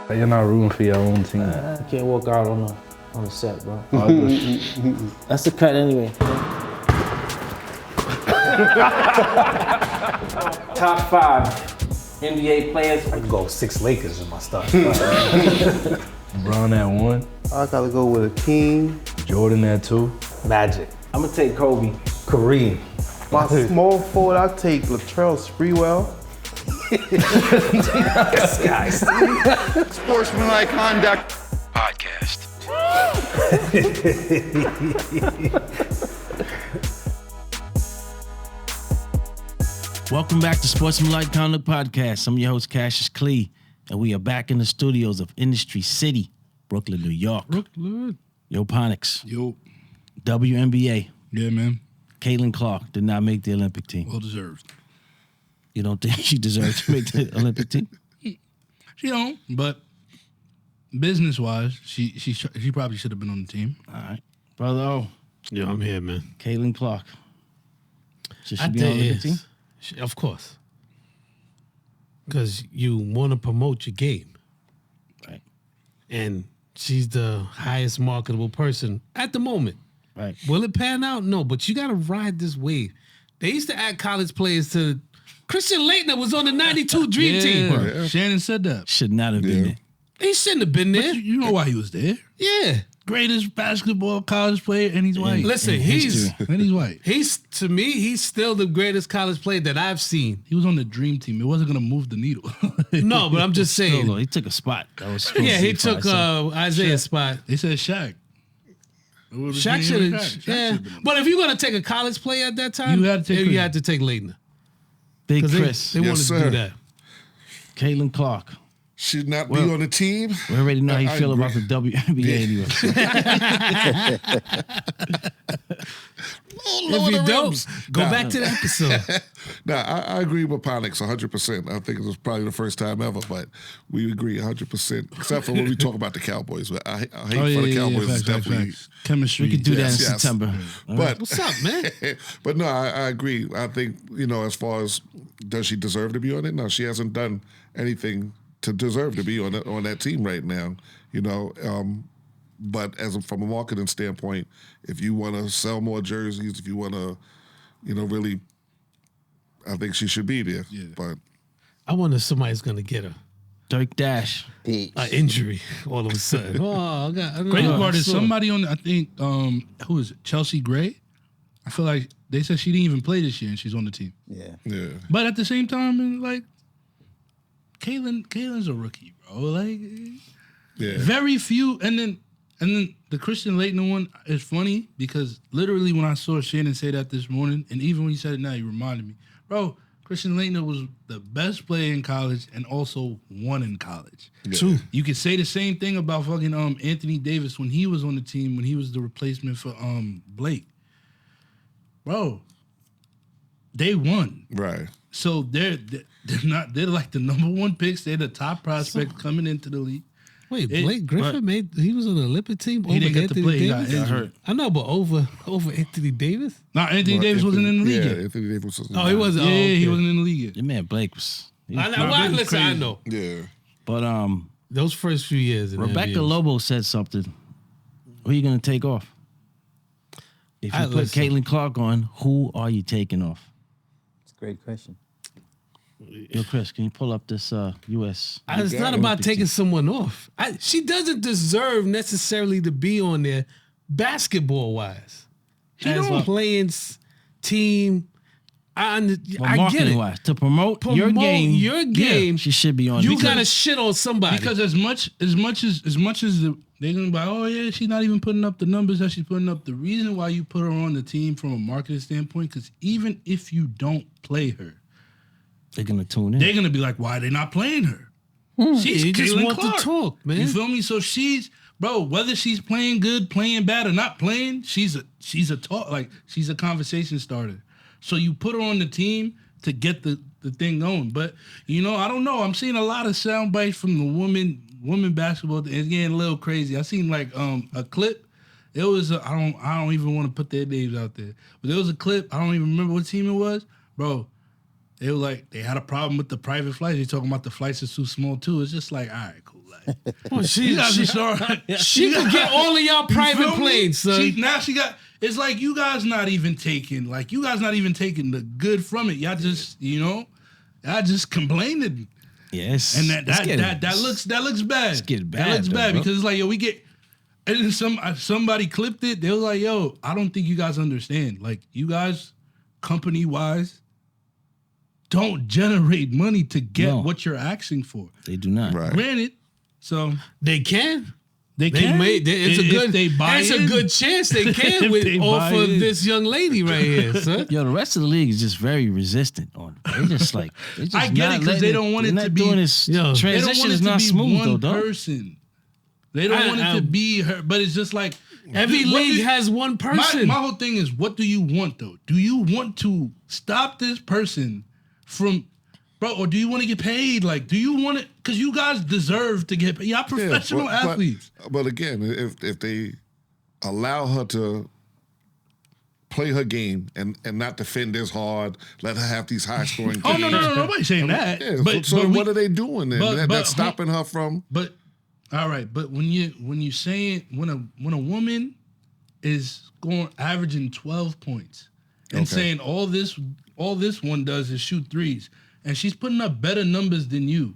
You're not rooting for your own team. You can't walk out on the set, bro. That's the cut anyway. Top 5 NBA players. I can go 6 Lakers in my stuff. LeBron at 1. I gotta go with Akeem. Jordan at 2. Magic. I'm gonna take Kobe. Kareem. My small forward, I take Latrell Sprewell. This guy. Sportsmanlike Conduct Podcast. Welcome back to Sportsmanlike Conduct Podcast. I'm your host, Cassius Clee, and we are back in the studios of Industry City, Brooklyn, New York. Brooklyn. Yo, Ponix. Yo. WNBA. Yeah, man. Caitlin Clark did not make the Olympic team. Well deserved. You don't think she deserves to make the Olympic team? She don't, but business-wise, she probably should have been on the team. All right. Brother O. Yeah, I'm here, man. Caitlin Clark. Should she I be on the think Olympic team? Of course. Because you want to promote your game. Right. And she's the highest marketable person at the moment. Right. Will it pan out? No, but you got to ride this wave. They used to add college players to... Christian Laettner was on the 92 Dream Team. Yeah. Shannon said that. Should not have been there. He shouldn't have been there. But you know why he was there. Yeah. Greatest basketball college player, and he's white. Listen, And he's white. To me, he's still the greatest college player that I've seen. He was on the Dream Team. It wasn't going to move the needle. No, but I'm just saying. No, he took a spot. That was supposed Yeah, to be he took Isaiah's spot. They said Shaq. Shaq should have. Yeah. But if you're going to take a college player at that time, You had to take Laettner. Big 'Cause Chris. They wanted to do that. Caitlin Clark. Should not be on the team. We already know how you I feel agree. about the WNBA anyway. If you don't, go back to the episode. I agree with Ponix 100%. I think it was probably the first time ever, but we agree 100%. Except for when we talk about the Cowboys. But I hate for the Cowboys is definitely chemistry. We could do that in Yes. September. But What's up, man? but no, I agree. I think, as far as does she deserve to be on it? No, she hasn't done anything to deserve to be on that team right now. But from a marketing standpoint, if you want to sell more jerseys, if you want to, really, I think she should be there. Yeah. But I wonder if somebody's going to get her. Dirk Dash. An injury all of a sudden. Oh, Great part is somebody on, I think, who is it? Chelsea Gray? I feel like they said she didn't even play this year and she's on the team. yeah. But at the same time, like, Caitlin's a rookie, bro. Like, Yeah. very few. And then the Christian Laettner one is funny because literally when I saw Shannon say that this morning, and even when you said it now, you reminded me, bro. Christian Laettner was the best player in college and also won in college. Yeah. True. You could say the same thing about fucking Anthony Davis when he was on the team, when he was the replacement for Blake. Bro, they won. Right. So they're like the number one picks. They're the top prospect coming into the league. Wait, Blake Griffin he was on the Olympic team over He didn't get to Anthony play. He Davis? got hurt. I know, but over Anthony Davis? No, Anthony Davis wasn't in the league Yeah, yet. Anthony Davis was. Oh, he wasn't. Yeah, Oh, okay. he wasn't in the league yet. Your man Blake was. I know. Listen, I know. Yeah. But Those first few years. In the Rebecca NBA. Lobo said something. Who are you going to take off? If you put listen. Caitlin Clark on, who are you taking off? It's a great question. Yo, Chris, can you pull up this U.S. It's not about taking someone off. She doesn't deserve necessarily to be on there basketball-wise. As a playing team, I get it. Marketing-wise, to promote your game, yeah, she should be on. You got to shit on somebody. Because as much as they're gonna be like, oh yeah, she's not even putting up the numbers that she's putting up. The reason why you put her on the team from a marketing standpoint, because even if you don't play her, they're gonna tune in. they're gonna be like, why are they not playing her? She's you just Caitlin want Clark. to talk, man. You feel me? So she's, bro, whether she's playing good, playing bad, or not playing, she's a talk, like she's a conversation starter. So you put her on the team to get the thing going. But I don't know. I'm seeing a lot of sound bites from the women basketball. It's getting a little crazy. I seen like a clip. It was I don't even want to put their names out there, but there was a clip. I don't even remember what team it was, bro. They were like, they had a problem with the private flights. They talking about the flights are too small too. It's just like, all right, cool. Oh, You guys are sorry. she could get all of y'all private feel me? planes, son. Now she got. It's like you guys not even taking the good from it. Y'all just y'all just complaining. Yes. And that looks bad. It's getting That bad, looks though, bad bro. because it's like, yo, we get, and then somebody clipped it. They was like, yo, I don't think you guys understand. Like, you guys, company wise, don't generate money to get what you're asking for. They do not. Right. Granted, so They can. they They can. may. It's a If good. they buy It's in. a good chance they can If with they off buy of in. this young lady right here, son. Yo, the rest of the league is just very resistant on it. They just like they just I get it, 'cause they don't want it to be- doing this Yo, They transition don't want it is to not be smooth one though, dog. person. They don't want it to be her, but it's just like Every what league do- has one person. My whole thing is, what do you want though? Do you want to stop this person from, bro, or do you want to get paid? Like, do you want it? Because you guys deserve to get paid. Y'all professional athletes. But again, if they allow her to play her game and not defend as hard, let her have these high scoring. Oh no, nobody's saying that. Yeah, but so but what are they doing then? but- That's stopping her from. But all right, but when you saying when a woman is going averaging 12 points and saying all this one does is shoot threes, and she's putting up better numbers than you,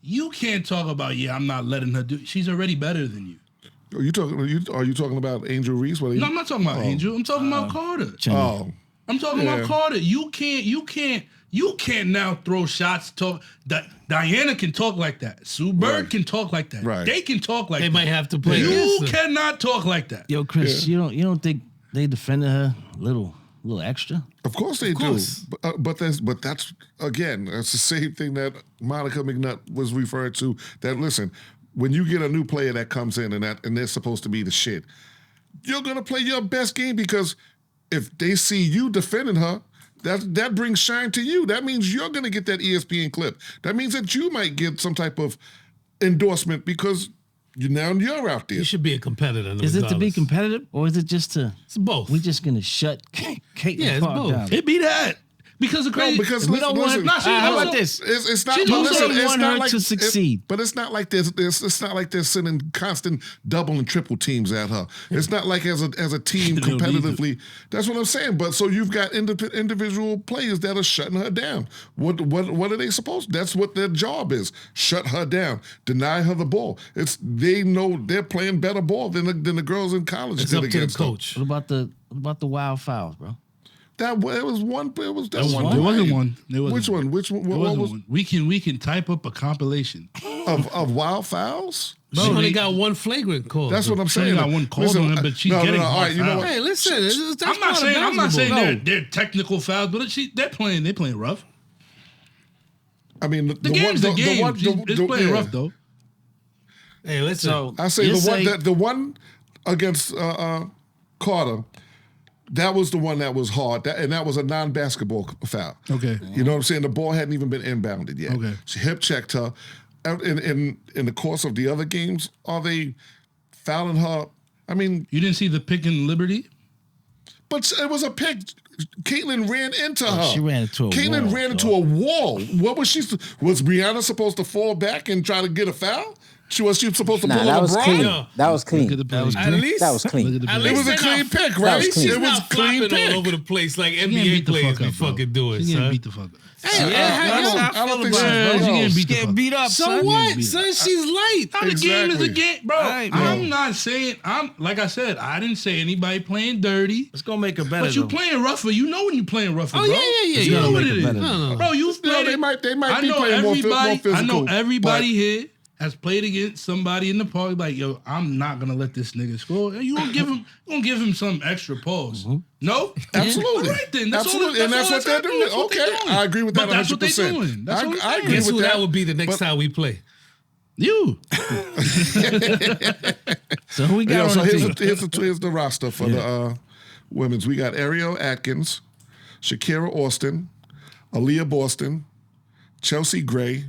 you can't talk about I'm not letting her do. She's already better than you. Are you talking about Angel Reese? No, I'm not talking about Angel. I'm talking about Carter. Oh, I'm talking about Carter. You can't now throw shots. Diana can talk like that. Sue Bird can talk like that. Right. They can talk like They that. might have to play. You against her. cannot talk like that. Yo, Chris, you don't think they defended her a little extra? of course they course. do. But that's again, that's the same thing that Monica McNutt was referring to. That listen, when you get a new player that comes in and they're supposed to be the shit, you're gonna play your best game because if they see you defending her, that brings shine to you. That means you're gonna get that ESPN clip. That means that you might get some type of endorsement because you're out there. You should be a competitor. Is it to be regardless. competitive or is it just to? It's both. We just gonna shut Caitlin Yeah, it's Clark both. down. It be that. Because of crazy. because we don't listen, want. How about this? It's not. She's But also listen, it's want not her like to succeed. But it's not like it's not like they're sending constant double and triple teams at her. It's not like as a team competitively. That's what I'm saying. But so you've got individual players that are shutting her down. What are they supposed? That's what their job is. Shut her down. Deny her the ball. They know they're playing better ball than the girls in college It's did up to the against them. coach. What about the wild fouls, bro? It was one. It was that There one. wasn't one. There wasn't Which one? Which one? There What wasn't was one. We can type up a compilation. of wild fouls? She Bro, only they- got one flagrant call. That's what I'm She only saying. got one call on her, but she's getting all right, one you know foul. what? Hey, listen. That's I'm not part of saying basketball. they're technical fouls, but they're playing rough. I mean, The game's the game. It's playing yeah. rough though. Hey, listen. So I say the one against Carter, that was the one that was hard, and that was a non-basketball foul. Okay. You know what I'm saying? The ball hadn't even been inbounded yet. Okay. She hip checked her. In the course of the other games, are they fouling her? I mean, You didn't see the pick in Liberty? but it was a pick. Caitlin ran into her. she ran into a Caitlin wall, ran dog. into a wall. What was she? Was Brianna supposed to fall back and try to get a foul? Was she supposed to Nah, pull that a was LeBron? clean. Yo. That was clean. Look at the play. At least That was clean. Look at the At play. It was least a they're clean not- pick, That right? was clean. She's It was not a clean flopping pick. all over the place like She getting NBA beat the players fuck be up, bro. fucking doing, She getting son. beat the fuck up. Hey, I don't think Yeah, she getting beat the Getting fuck. beat up. So son. what, beat son? She's light. The game is a game, bro. Right, bro. I'm not saying like I said, I didn't say anybody playing dirty. It's gonna make it better. But you though. playing rougher. You know when you playing rougher, Oh, bro. yeah, yeah, You yeah. know what Make it it is. better. No. Bro, you've No, played they it. might be I know playing more physical. I know everybody here has played against somebody in the park. Like, yo, I'm not gonna let this nigga score. You gonna give him some extra pause? No, Absolutely. All right, then. That's Absolutely. all, and that's what they're doing. That's what Okay. they're doing. I agree with that But that's what they're 100%. doing. That's what I'm I saying. agree Guess with who that. that would be the next But- time we play? You. So who we got Yeah, on so the team? here's the roster for the women's. We got Ariel Atkins, Shakira Austin, Aaliyah Boston, Chelsea Gray,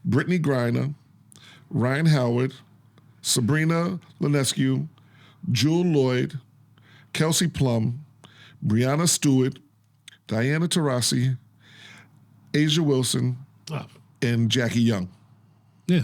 Brittany Griner, Ryan Howard, Sabrina Ionescu, Jewel Lloyd, Kelsey Plum, Brianna Stewart, Diana Taurasi, Asia Wilson, and Jackie Young. Yeah.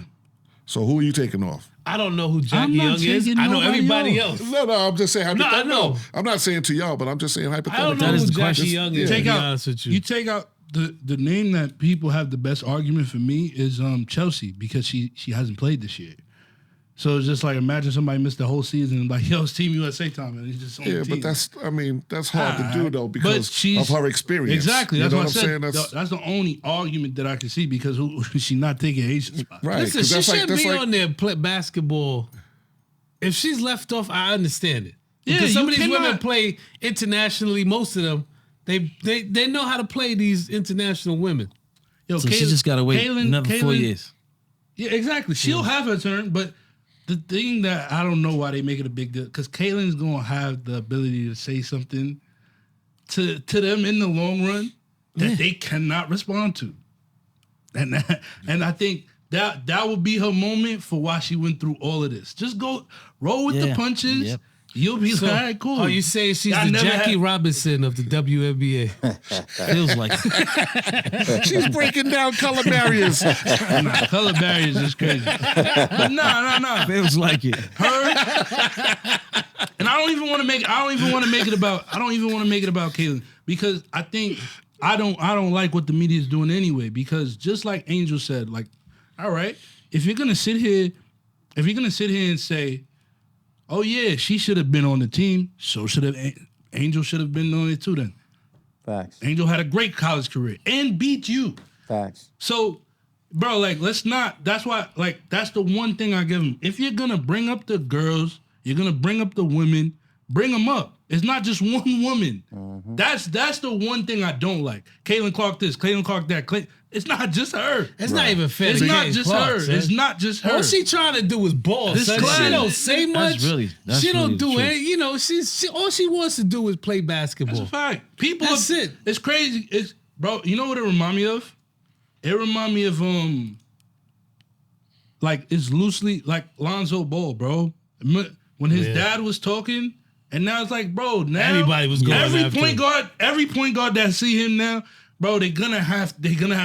So who are you taking off? I don't know who I'm Jackie not Young is. taking I know nobody everybody else. else. No, I'm just saying No, I hypothetical. know. I'm not saying to y'all, but I'm just saying I hypothetical. don't know That is who the Jackie question. Young is. Take To be out- honest with you. You take out the name that people have the best argument for me is Chelsea because she hasn't played this year. So it's just like imagine somebody missed the whole season and like, yo, it's Team USA time, and he's just on Yeah, the team. but that's hard to do though But because she's- of her experience. Exactly. You That's know what I I'm said. saying? That's the only argument that I can see because she's not taking Asian spot. Right. Listen, 'cause she that's should that's be on there play basketball. If she's left off, I understand it. Yeah, Because some you of these women cannot- play internationally. Most of them, they know how to play these international women. Yo, So she just gotta wait another 4 years. Yeah, exactly. She'll have her turn, but the thing that I don't know why they make it a big deal because Caitlin's gonna have the ability to say something to them in the long run that they cannot respond to, and I think that would be her moment for why she went through all of this. Just go roll with the Yeah. punches. Yep. You'll be like, all right, cool. Oh, you saying she's I the never Jackie had- Robinson of the WNBA? Feels like it. She's breaking down color barriers. Nah, color barriers is crazy. But nah. Feels like it. Her and I don't even want to make it about Caitlyn because I think I don't like what the media is doing anyway because just like Angel said, like, all right, if you're gonna sit here and say, oh yeah, she should have been on the team, so should have Angel should have been on it too then. Facts. Angel had a great college career and beat you. Facts. So, bro, like, let's not. That's why, like, that's the one thing I give them. If you're gonna bring up the girls, you're gonna bring up the women. Bring them up. It's not just one woman. Mm-hmm. That's the one thing I don't like. Caitlin Clark this, Caitlin Clark that. It's not just her. It's not even fair. It's to not Caitlin just Clark, her. son. It's not just her. All she trying to do is ball. This Son. class- She don't say much. That's she don't really do the it. You know, she all she wants to do is play basketball. That's a fact. People. That's it. It's crazy. It's bro. You know what it remind me of? It remind me of like it's loosely like Lonzo Ball, bro. When his dad was talking, and now it's like, bro, now Everybody was going every after point guard that see him now, bro, they're gonna have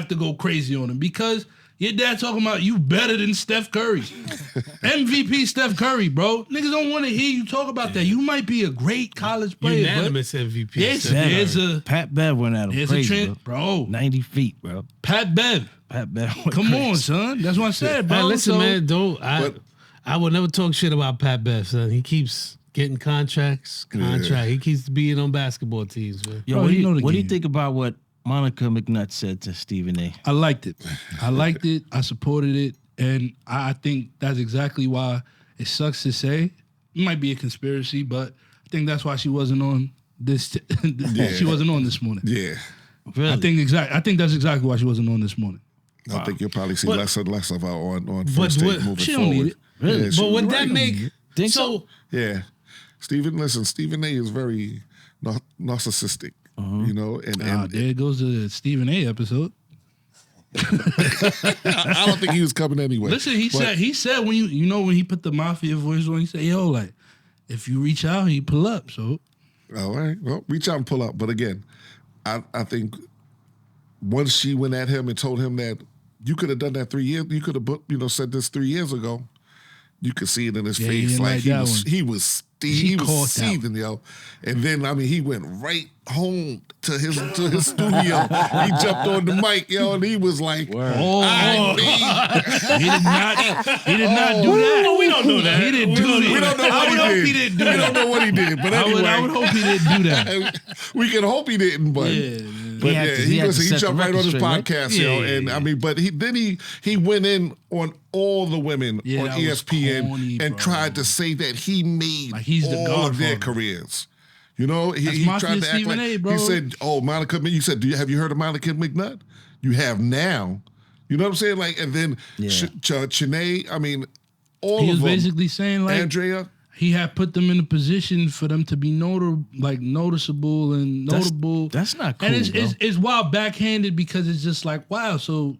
to go crazy on him because your dad talking about you better than Steph Curry, MVP Steph Curry, bro. Niggas don't want to hear you talk about that. You might be a great college player, but Unanimous MVP. Yes, Steph there's Curry. a Pat Bev went at him there's a crazy, trend, bro. 90 feet, bro. Pat Bev, Pat Bev went come crazy. on, son. That's what I said, bro. Hey, listen, So- man, don't But- I will never talk shit about Pat Bev, son. He keeps getting contract. He keeps being on basketball teams, man. Yo, Bro, what do you know you, the what do you game. think about what Monica McNutt said to Stephen A? I liked it. I supported it. And I think that's exactly why it sucks to say. It might be a conspiracy, but I think that's why she wasn't on this. She wasn't on this morning. Yeah. Really? I think that's exactly why she wasn't on this morning. I think you'll probably see But- less and less of her on But first take what- moving she don't forward. need it. Really? Yeah, she- But would you're that right. make Think so? Yeah. Stephen A is very narcissistic, you know, and There goes the Stephen A. episode. I don't think he was coming anyway. Listen, But- he said when when he put the mafia voice on, he said, yo, like, if you reach out, he pull up. So All right. Well, reach out and pull up. But again, I think once she went at him and told him that you could have done that 3 years, you could have said this 3 years ago. You could see it in his Yeah, he face, didn't like like he that was, one. he was, He he caught was that seething, yo. And then he went right home to his studio. He jumped on the mic, yo, and he was like, Oh, I mean, he did not do that. No, we don't know that. He didn't do that. we don't know I what would hope he he did. didn't do We that. don't know what he did, but anyway, I would hope he didn't do that. we can hope he didn't, but Yeah, man. but He had to- he had to he set the jumped right record on his straight, right? podcast, Yeah, yo. yeah, And yeah. I mean, but he went in on all the women Yeah, on that was ESPN corny, and bro. tried to say that he made Like he's the all of their Godfather. careers. You know, That's he Mafia tried to act Stephen like A, bro. he said, "Oh, Monica." You said, have you heard of Monica McNutt? You have now. You know what I'm saying? Like, and then Yeah. Chanae. I mean, all He of was them. basically saying like Andrea. he had put them in a position for them to be noticeable and notable. That's not cool, and it's, bro. it's wild backhanded because it's just like, wow, so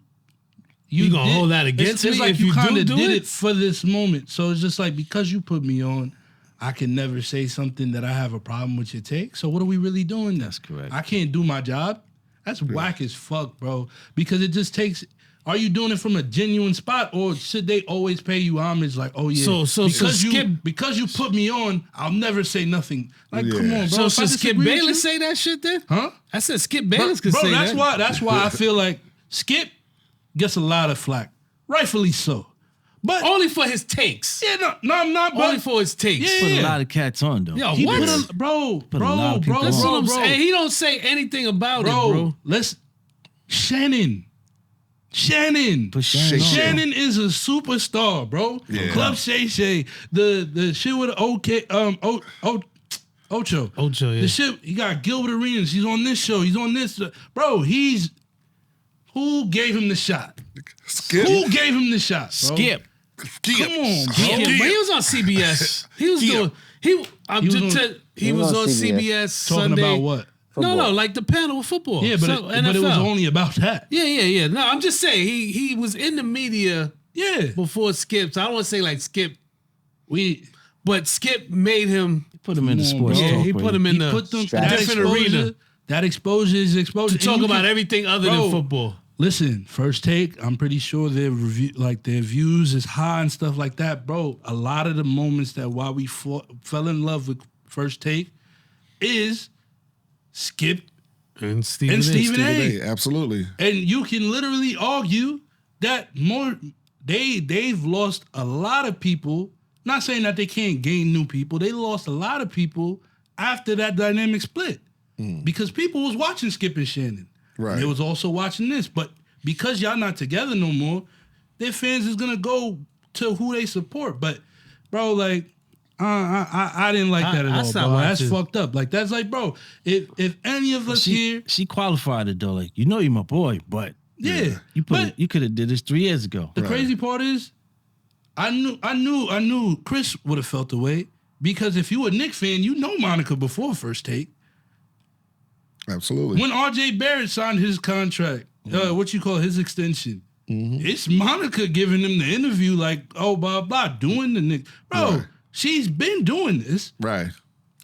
You gonna hold that against it's me like if you you kind do of do did it? it for this moment. So it's just like, because you put me on, I can never say something that I have a problem with your take. So what are we really doing? That's correct. I can't do my job. That's whack as fuck, bro. Because it just takes Are you doing it from a genuine spot, or should they always pay you homage? Like, oh yeah, So because you put me on, I'll never say nothing. Like, come on, So bro. should Skip Bayless say that shit then? Huh? I said Skip Bayless could say that. That's why I feel like Skip gets a lot of flack, rightfully so. But Only for his takes. yeah, no, I'm not. But Only for his takes. Yeah. Put a lot of cats on though. Yo, he what? put bro, a lot of people That's on. what I'm bro. saying. He don't say anything about it, bro. Shannon. Put Shannon on. Shannon is a superstar, bro. Yeah. Club Shay Shay. The shit with Ocho. Ocho, yeah. The shit, he got Gilbert Arenas. He's on this show. He's on this. Bro, who gave him the shot? Skip. Who gave him the shot, bro? Skip. Come on, bro. Yeah, but he was on CBS. He was doing. He was on CBS Talking Sunday. about what? No, like the panel of football. Yeah, but it was only about that. Yeah. No, I'm just saying he was in the media Yeah. before Skip. So I don't want to say like Skip, We but Skip made him. Put him in the Come on, sports bro. talk. He put him in the put them different arena That exposure is exposure. to talk And you about can- everything other Bro, than football. Listen, First Take, I'm pretty sure their review, like their views is high and stuff like that, bro. A lot of the moments that why we fell in love with First Take is Skip And Stephen and A. Stephen A. Hey, absolutely. And you can literally argue that they've lost a lot of people. Not saying that they can't gain new people. They lost a lot of people after that dynamic split because people was watching Skip and Shannon. Right. They was also watching this, but because y'all not together no more, their fans is gonna go to who they support. But bro, like, I didn't like that at I all, stopped bro. That's watching. fucked up. Like, that's like, bro, if any of us here, She qualified it though. Like, you know you're my boy, but yeah, you but could have did this 3 years ago. the crazy part is, I knew Chris would have felt the way because if you a Knick fan, you know Monica before First Take. Absolutely. When RJ Barrett signed his contract, what you call his extension, it's Monica giving him the interview like, oh, blah, blah, doing the Knicks. Bro, Right. she's been doing this. Right.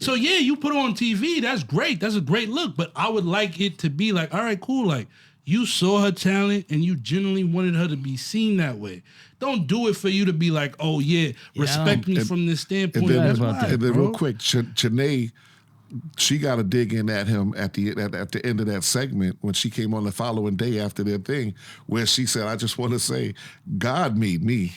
So, yeah, you put her on TV. That's great. That's a great look. But I would like it to be like, all right, cool. Like, you saw her talent and you genuinely wanted her to be seen that way. Don't do it for you to be like, oh, yeah, respect me from this standpoint. And then, That's about why, and then bro. real quick, Janae, she got to dig in at him at the end of that segment when she came on the following day after their thing, where she said, "I just want to say, God made me.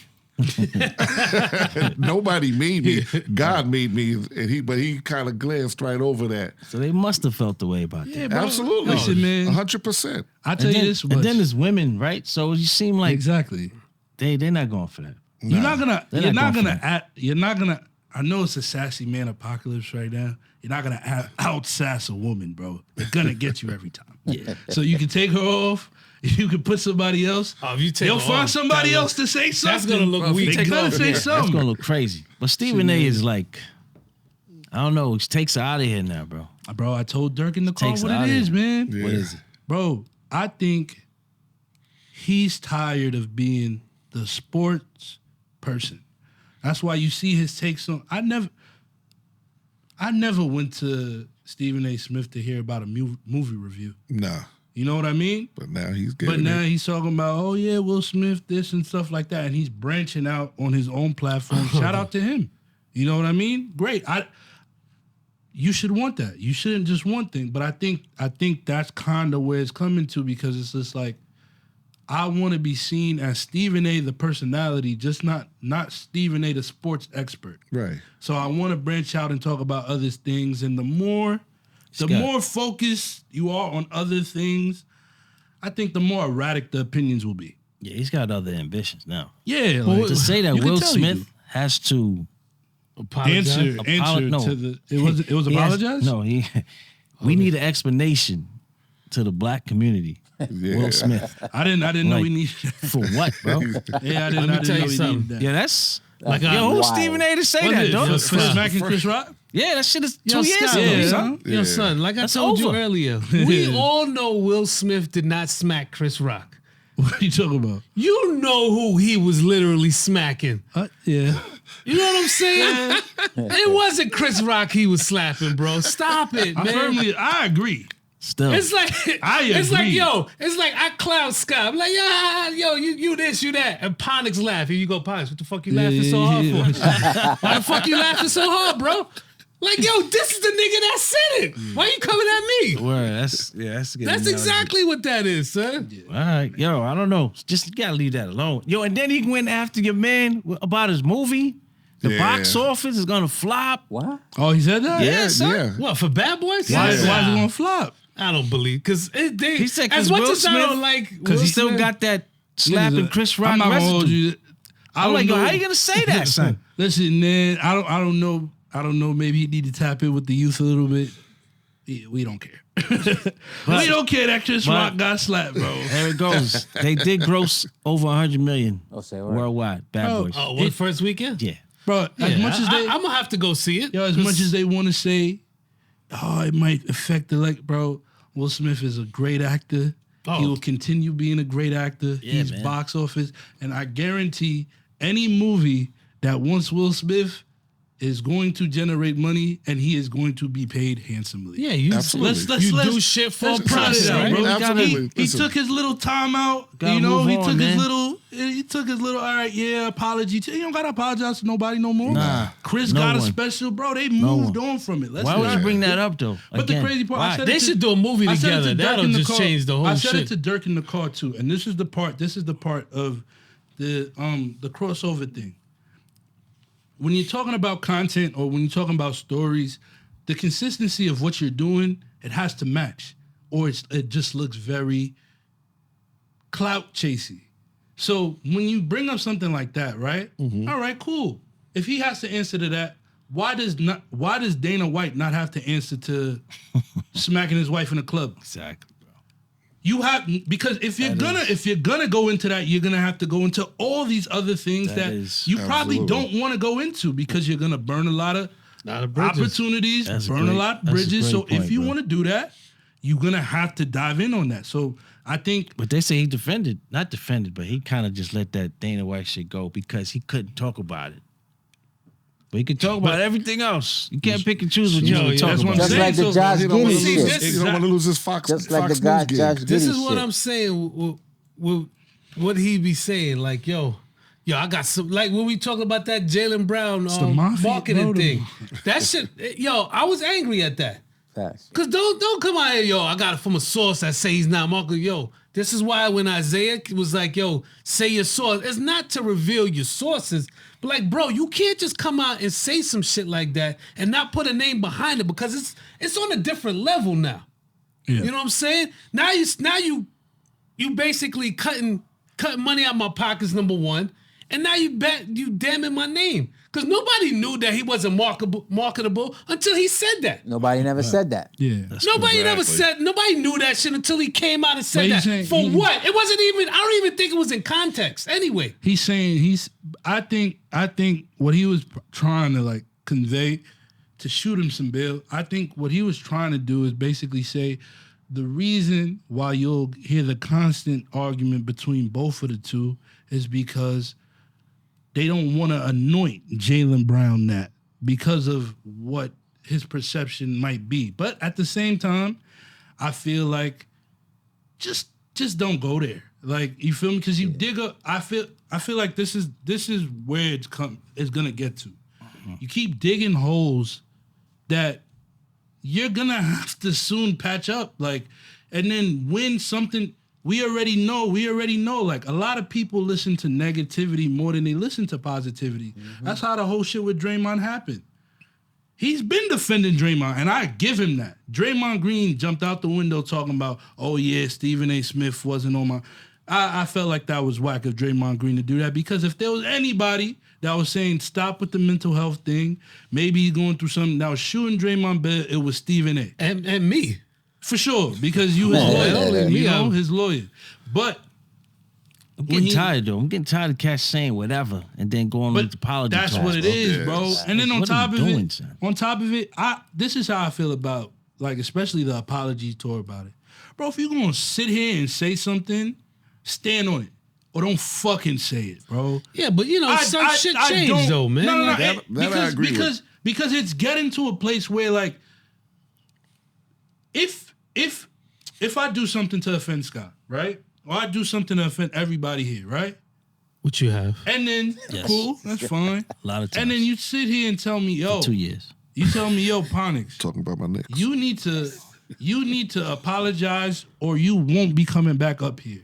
Nobody made me. God made me." And he kind of glanced right over that. So they must have felt the way about Yeah, that. bro. Absolutely, Listen, man. 100%. I tell And you then, this and much. then there's women, right? So you seem like Exactly. they're not going for that. You're not gonna. They're You're not not going gonna. for You're not gonna. I know it's a sassy man apocalypse right now. You're not gonna out sass a woman, bro. They're gonna get you every time. Yeah. So you can take her off. You can put somebody else. Oh, if you take They'll her find off, somebody that else to say something. gonna look weak. They Take gonna off, say yeah. That's something. gonna look crazy. But Stephen A is like, I don't know, he takes her out of here now, bro. Bro, I told Dirk in the car Takes what it out it of is, here. man. Yeah. What is it? Bro, I think he's tired of being the sports person. That's why you see his takes on. I never went to Stephen A. Smith to hear about a movie review. Nah, You know what I mean? but now he's But getting now it. he's talking about, oh yeah, Will Smith, this and stuff like that, and he's branching out on his own platform. Shout out to him. You know what I mean? Great. You should want that. You shouldn't just want things. But I think that's kind of where it's coming to, because it's just like, I want to be seen as Stephen A. the personality, just not Stephen A. the sports expert. Right. So I want to branch out and talk about other things. And the more focused you are on other things, I think the more erratic the opinions will be. Yeah, he's got other ambitions now. Yeah, To say that you can Will tell he Smith do. has to answer no. to the it was he has- apologize. no, we need an explanation to the black community. Yeah. Will Smith. I didn't know Like- we needed. For what, bro? Yeah, I didn't. me I didn't tell know you we something. needed that. Yeah, that's Like, yo, who's wow. Stephen A. to say What that, is it? dog? For smacking Chris Rock? Yeah, that shit is 2 Yo, years Scott, ago. Yeah. son. Yo, son, like That's I told you over. earlier, we all know Will Smith did not smack Chris Rock. What are you talking about? You know who he was literally smacking. Yeah. You know what I'm saying? It wasn't Chris Rock he was slapping, bro. Stop it, man. I agree. Still. It's like it's like agree. it's like I clown Scott. I'm like, you this, you that. And Ponix laugh. Here you go, Ponix. What the fuck you laughing so hard for? Why the fuck you laughing so hard, bro? Like, this is the nigga that said it. Why you coming at me? Word, that's a good That's analogy. exactly what that is, son. All right, yo, I don't know. Just you gotta leave that alone. Yo, and then he went after your man about his movie. The box office is gonna flop. What? Oh, he said that? Yeah, son. Yeah. What, for Bad Boys? Why is it gonna flop? I don't believe, because He said as 'cause much Will as I Smith- don't like, Cause he Will still Smith- got that slapping Chris Rock I'm not gonna hold residue. you. I'm like, yo, how you gonna say that, son? Listen, man, I don't know. I don't know. Maybe he need to tap in with the youth a little bit. Yeah, we don't care. We don't care that Chris Rock got slapped, bro. There it goes. They did gross over 100 million Oh, say what? worldwide. Bad Bro, Boys. Oh, what, first weekend? Yeah. Bro, as much as they, I'm gonna have to go see it. as much as they want to say, oh, it might affect the bro. Will Smith is a great actor. Oh. He will continue being a great actor. Yeah, He's man. box office, and I guarantee any movie that wants Will Smith is going to generate money, and he is going to be paid handsomely. Yeah, you Absolutely. you do shit for a let's cut it profit, out, right? bro. Absolutely. He Listen. took his little time out. Gotta You know, move he on, took man. his little. He took his little. All right, yeah, apology. You don't gotta apologize to nobody no more. Nah, Chris no got a one. special, bro. They No moved one. on from it. Let's Why would not- you bring that up though? But Again, the crazy part, I why? said They it to- should do a movie I said it together. to Dirk That'll in the just car. change the whole I said shit. it to Dirk in the car too, and this is the part. This is the part of the crossover thing. When you're talking about content or when you're talking about stories, the consistency of what you're doing, it has to match, or it just looks very clout chasey. So when you bring up something like that, right? All right, cool. If he has to answer to that, why does Dana White not have to answer to smacking his wife in a club? Exactly, bro. You have, because if you're gonna go into that, you're gonna have to go into all these other things That that is- you probably don't want to go into because you're gonna burn a lot of bridges. opportunities, That's a burn a great- lot of that's a bridges. great So point, if you bro. want to do that, you're gonna have to dive in on that. So I think But they say he not defended, but he kind of just let that Dana White shit go because he couldn't talk about it. But he could talk about everything else. You can't pick and choose what you Yo, want to yeah, talk that's what about. I'm Just saying. like the So Josh You don't want Giddey to lose. shit. You don't want to lose his Fox. Just like Fox the guy News gig. Josh This Giddey is what shit. I'm saying. What he be saying, like, yo, I got some, like when we talk about that Jaylen Brown the mafia, marketing bro. thing. That shit, yo, I was angry at that. Facts. Cause don't come out here, yo. I got it from a source that say he's not Marco. Yo, this is why when Isaiah was like, yo, say your source, it's not to reveal your sources, but like, bro, you can't just come out and say some shit like that and not put a name behind it because it's on a different level now. Yeah. You know what I'm saying? Now you basically cutting money out my pockets, number one, and now you damning my name. Because nobody knew that he wasn't marketable until he said that. Nobody never said that. yeah. Nobody knew that shit until he came out and said But that. he's saying For what? It wasn't even, I don't even think it was in context anyway. He's saying I think what he was trying to like convey to shoot him some bail. I think what he was trying to do is basically say the reason why you'll hear the constant argument between both of the two is because they don't want to anoint Jaylen Brown that because of what his perception might be. But at the same time, I feel like just don't go there. Like, you feel me? Because you dig up. I feel like this is where it's gonna get to. You keep digging holes that you're gonna have to soon patch up. Like, and then when something we already know. Like, a lot of people listen to negativity more than they listen to positivity. That's how the whole shit with Draymond happened. He's been defending Draymond, and I give him that. Draymond Green jumped out the window talking about, oh yeah, Stephen A. Smith wasn't on my... I felt like that was whack of Draymond Green to do that, because if there was anybody that was saying stop with the mental health thing, maybe he's going through something that was shooting Draymond bad, it was Stephen A. And me. For sure, because you his lawyer, you know, his lawyer. But I'm getting tired though. I'm getting tired of Cash saying whatever and then going with the apology. that's class, what it bro. is, bro. And then on What are top you of doing, it, son? this is how I feel about, like, especially the apology tour about it. Bro, if you're gonna sit here and say something, stand on it. Or don't fucking say it, bro. Yeah, but you know, some shit changed though, man. No, Like, That I agree with. because it's getting to a place where, like, if if I do something to offend Scott, right? Or I do something to offend everybody here, right? What you have? And then, cool, that's fine. A lot of times. And then you sit here and tell me, yo, 2 years. you tell me, yo, Ponix, Talking about my Knicks. you need to apologize or you won't be coming back up here.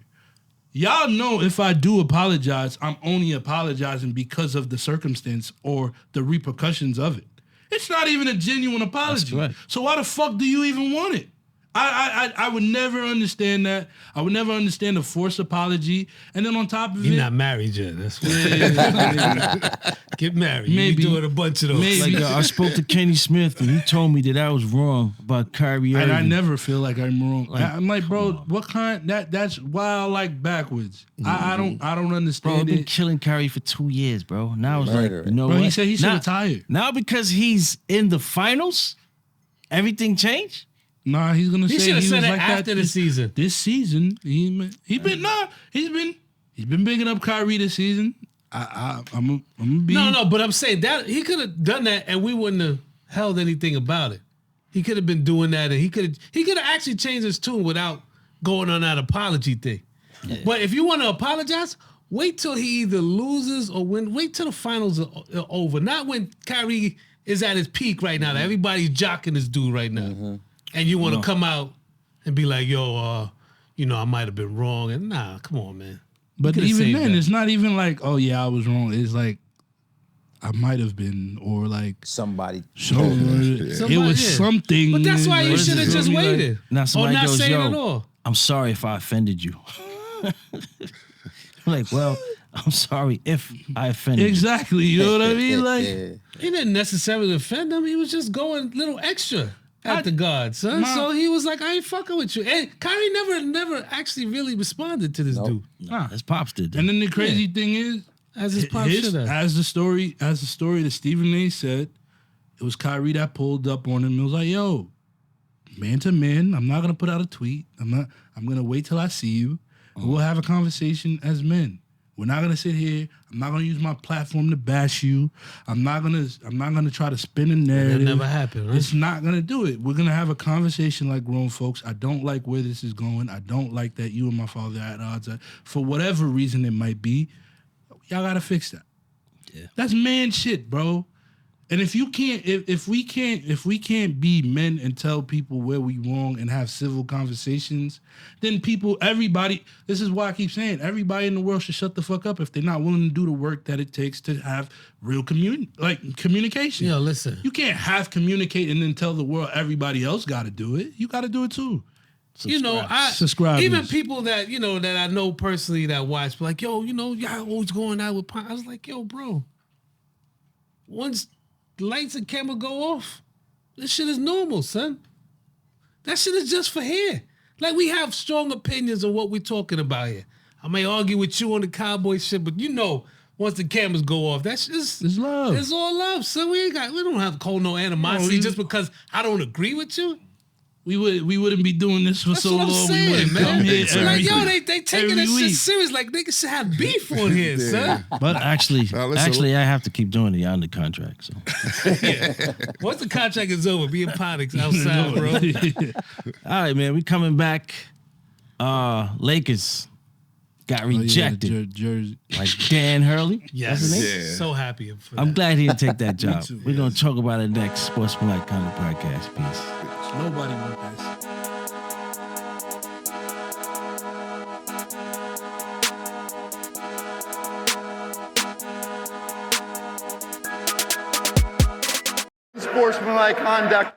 Y'all know if I do apologize, I'm only apologizing because of the circumstance or the repercussions of it. It's not even a genuine apology. That's right. So why the fuck do you even want it? I would never understand that. I would never understand the forced apology. And then on top of You're it, not married yet. That's why. Get married. Maybe. You be doing a bunch of those. Maybe. Like I spoke to Kenny Smith and he told me that I was wrong about Kyrie Irving. and I never feel like I'm wrong. I'm like, bro, what kind? That's wild, like backwards. I don't Bro, I've understand been it. killing Kyrie for 2 years, bro. Now it's like, Murder. you know Bro, what? he said he should Now- retire. Now because he's in the finals, everything changed? Nah, he's gonna He say should have he said was it like after that the season. This season, he's been bigging up Kyrie this season. I'm gonna be No, but I'm saying that he could have done that and we wouldn't have held anything about it. He could have been doing that and he could have actually changed his tune without going on that apology thing. Yeah. But if you want to apologize, wait till he either loses or win. Wait till the finals are over. Not when Kyrie is at his peak right now. Everybody's jocking this dude right now. And you want to come out and be like, yo, I might have been wrong. And nah, come on, man. But could've even saved then, that. it's not even like, oh yeah, I was wrong. It's like I might have been, or like Somebody. it Somebody, was yeah. something. But that's why you Like, should have feel just me? Like, waited. Now Or somebody not goes, saying yo, at all. I'm sorry if I offended you. I'm like, well, I'm sorry if I offended exactly. You know what I mean? Like, He didn't necessarily offend him. He was just going a little extra at the guard, son. Nah. So he was like, I ain't fucking with you. And Kyrie never actually really responded to this dude. you. Nah, his pops did that. and then the crazy thing is, As his pop should have. as the story that Stephen A. said, it was Kyrie that pulled up on him and was like, yo, man to man, I'm not gonna put out a tweet. I'm gonna wait till I see you. And we'll have a conversation as men. We're not gonna sit here. I'm not gonna use my platform to bash you. I'm not gonna try to spin a That narrative. never happened, right? It's not gonna do it. We're gonna have a conversation like grown folks. I don't like where this is going. I don't like that you and my father are at odds. For whatever reason it might be, y'all gotta fix that. Yeah. That's man shit, bro. And if you can't, if we can't be men and tell people where we wrong and have civil conversations, then everybody, this is why I keep saying everybody in the world should shut the fuck up if they're not willing to do the work that it takes to have real communication. Yo, listen. You can't have communicate and then tell the world everybody else got to do it. You got to do it too. Subscribe. Even people that, that I know personally that watch, like, yo, y'all always going out with Pop. I was like, yo, bro, once lights and camera go off, this shit is normal, son. That shit is just for here. Like, we have strong opinions of what we're talking about here. I may argue with you on the cowboy shit, but once the cameras go off, that's just It's love. It's all love. So we don't have to hold no animosity just because I don't agree with you. We wouldn't be doing this for That's so what I'm long. saying, we wouldn't man. come here It's every like, yo, week. they taking Every this shit week. serious. Like, niggas should have beef on here, son. But actually, listen. I have to keep doing it. You're under contract, so. Once the contract is over, be in Ponix outside, bro. All right, man. We coming back. Lakers got rejected. Jersey. Like Dan Hurley. Yes. That's his name? Yeah. So happy for I'm that. glad he didn't take that job. too, We're going to talk about it next Sportsmanlike kind of podcast. Peace. Nobody want this. Sportsmanlike conduct.